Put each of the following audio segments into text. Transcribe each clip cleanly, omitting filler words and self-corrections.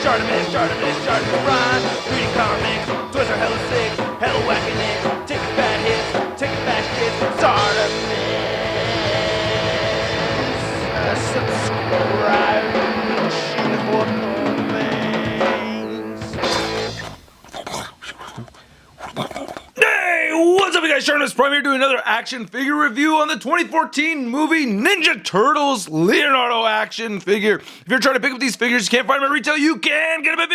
Chardonnay, rhyme, reading comics, toys are hella sick, hella whacking it, taking bad hits, taking bad shit, start a mix, subscribe for more things. Hey, what's up you guys, Sharnus Prime here doing another action figure review on the 2014 movie Ninja Turtles Leonardo action figure. If you're trying to pick up these figures, you can't find them at retail, you can get them at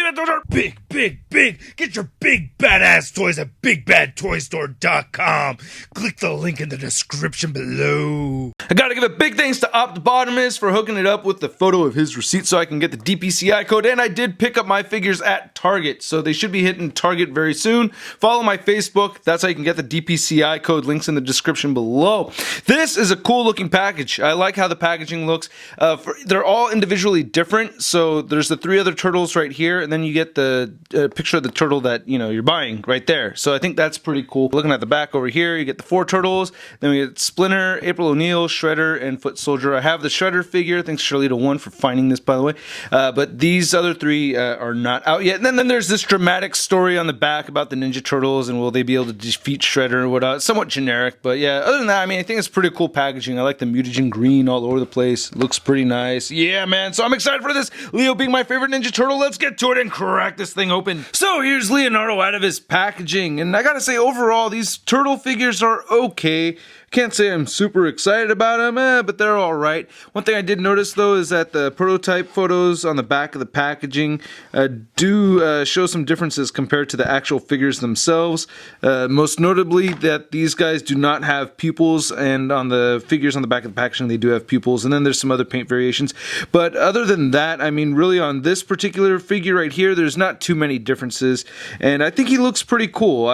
Big. Get your big badass toys at BigBadToyStore.com. Click the link in the description below. I gotta give a big thanks to Optibotimus for hooking it up with the photo of his receipt so I can get the DPCI code, and I did pick up my figures at Target, so they should be hitting Target very soon. Follow my Facebook, that's how you can get the DPCI code, links in the description below. This is a cool looking package. I like how the packaging looks. They're all individually different, so there's the 3 other turtles right here, and then you get the picture of the turtle that you're buying right there. So I think that's pretty cool. Looking at the back over here, you get the 4 turtles, then we get Splinter, April O'Neil, Shredder, and Foot Soldier. I have the Shredder figure. Thanks Shirley1 for finding this, by the way. But these other 3 are not out yet. And then there's this dramatic story on the back about the Ninja Turtles and will they be able to defeat Shredder or whatnot. It's somewhat generic, but yeah, other than that, I mean, I think it's pretty cool packaging. I like the mutagen green all over the place. It looks pretty nice. Yeah, man. So I'm excited for this. Leo being my favorite Ninja Turtle. Let's get to it and crack this thing open. So here's Leonardo out of his packaging. And I gotta say, overall, these turtle figures are okay. Can't say I'm super excited about them, but they're alright. One thing I did notice, though, is that the prototype photos on the back of the packaging do show some differences compared to the actual figures themselves. Most notably, that these guys do not have pupils, and on the figures on the back of the packaging, they do have pupils, and then there's some other paint variations. But other than that, I mean, really on this particular figure right here, there's not too many differences, and I think he looks pretty cool.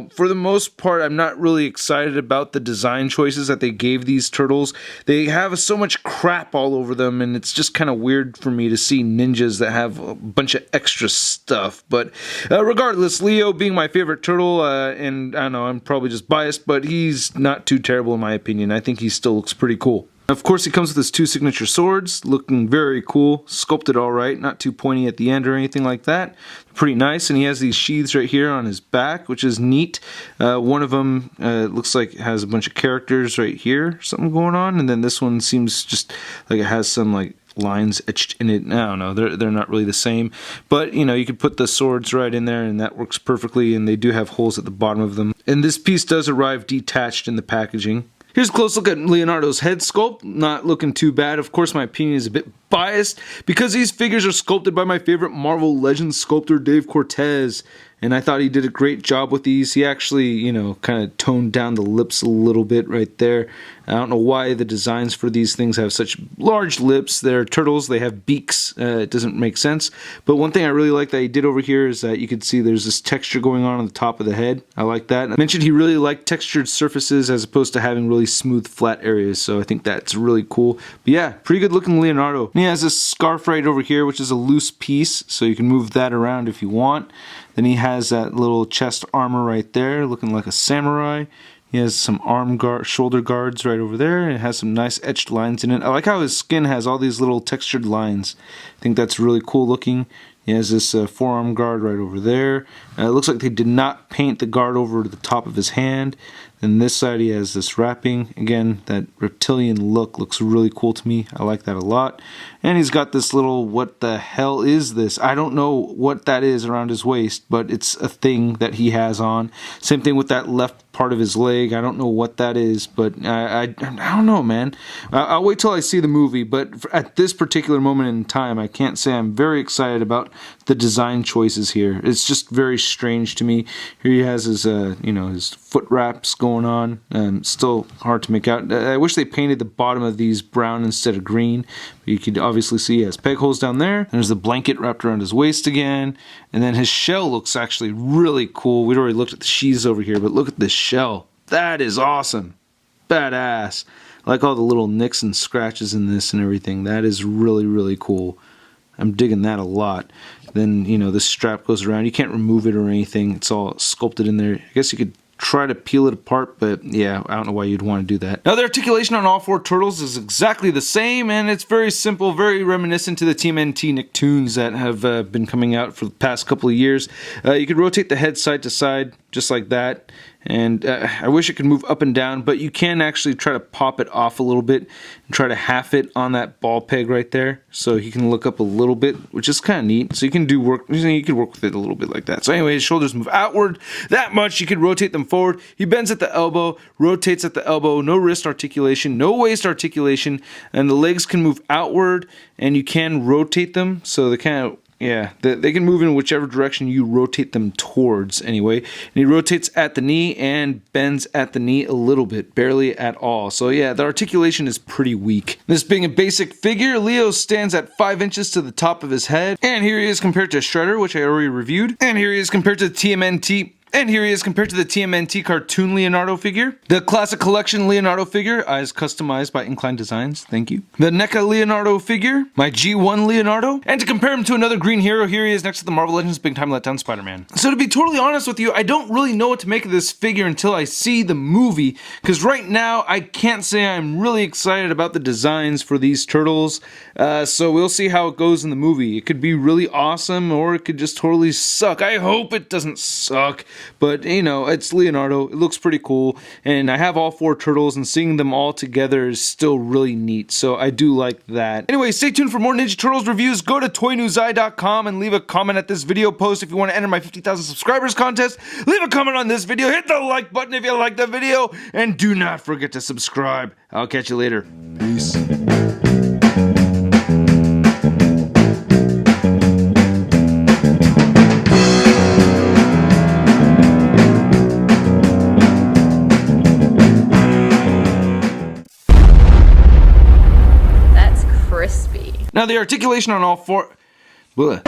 For the most part, I'm not really excited about the design choices that they gave these turtles. They have so much crap all over them, and it's just kind of weird for me to see ninjas that have a bunch of extra stuff. But regardless, Leo being my favorite turtle, and I don't know, I'm probably just biased, but he's not too terrible in my opinion. I think he still looks pretty cool. Of course, he comes with his 2 signature swords, looking very cool, sculpted all right, not too pointy at the end or anything like that. Pretty nice, and he has these sheaths right here on his back, which is neat. One of them looks like it has a bunch of characters right here, something going on, and then this one seems just like it has some like lines etched in it. I don't know, they're not really the same, but you could put the swords right in there and that works perfectly, and they do have holes at the bottom of them. And this piece does arrive detached in the packaging. Here's a close look at Leonardo's head sculpt. Not looking too bad. Of course, my opinion is a bit biased because these figures are sculpted by my favorite Marvel Legends sculptor, Dave Cortez. And I thought he did a great job with these. He actually, kind of toned down the lips a little bit right there. I don't know why the designs for these things have such large lips. They're turtles. They have beaks. It doesn't make sense. But one thing I really like that he did over here is that you can see there's this texture going on the top of the head. I like that. I mentioned he really liked textured surfaces as opposed to having really smooth, flat areas. So I think that's really cool. But yeah, pretty good looking Leonardo. And he has this scarf right over here, which is a loose piece. So you can move that around if you want. Then he has that little chest armor right there, looking like a samurai. He has some shoulder guards right over there, and it has some nice etched lines in it. I like how his skin has all these little textured lines. I think that's really cool looking. He has this forearm guard right over there. It looks like they did not paint the guard over the top of his hand. Then this side he has this wrapping. Again, that reptilian look looks really cool to me. I like that a lot. And he's got this little, what the hell is this? I don't know what that is around his waist, but it's a thing that he has on. Same thing with that left part of his leg. I don't know what that is, but I don't know, man. I'll wait till I see the movie, but at this particular moment in time, I can't say I'm very excited about the design choices here. It's just very strange to me. Here he has his, his foot wraps going on. Still hard to make out. I wish they painted the bottom of these brown instead of green. But you could obviously see he has peg holes down there. There's the blanket wrapped around his waist again. And then his shell looks actually really cool. We'd already looked at the sheaths over here, but look at this shell. That is awesome. Badass. I like all the little nicks and scratches in this and everything. That is really, really cool. I'm digging that a lot. Then, this strap goes around. You can't remove it or anything. It's all sculpted in there. I guess you could try to peel it apart, but yeah, I don't know why you'd want to do that. Now the articulation on all 4 turtles is exactly the same, and it's very simple, very reminiscent to the TMNT Nicktoons that have been coming out for the past couple of years. You can rotate the head side to side, just like that. And I wish it could move up and down, but you can actually try to pop it off a little bit and try to half it on that ball peg right there, so he can look up a little bit, which is kind of neat. So you can do work. You can work with it a little bit like that. So anyway, his shoulders move outward that much. You can rotate them forward. He bends at the elbow, rotates at the elbow. No wrist articulation, no waist articulation, and the legs can move outward, and you can rotate them. So they kind of they can move in whichever direction you rotate them towards anyway. And he rotates at the knee and bends at the knee a little bit, barely at all. So yeah, the articulation is pretty weak. This being a basic figure, Leo stands at 5 inches to the top of his head. And here he is compared to Shredder, which I already reviewed. And here he is compared to the TMNT. And here he is compared to the TMNT cartoon Leonardo figure. The Classic Collection Leonardo figure, as customized by Incline Designs, thank you. The NECA Leonardo figure, my G1 Leonardo. And to compare him to another green hero, here he is next to the Marvel Legends Big Time Letdown Spider-Man. So to be totally honest with you, I don't really know what to make of this figure until I see the movie, because right now I can't say I'm really excited about the designs for these turtles. So we'll see how it goes in the movie. It could be really awesome, or it could just totally suck. I hope it doesn't suck. But, you know, it's Leonardo. It looks pretty cool. And I have all 4 turtles, and seeing them all together is still really neat. So I do like that. Anyway, stay tuned for more Ninja Turtles reviews. Go to toynewseye.com and leave a comment at this video post if you want to enter my 50,000 subscribers contest. Leave a comment on this video. Hit the like button if you like the video. And do not forget to subscribe. I'll catch you later. Peace. Crispy. Now the articulation on all 4... Bleh.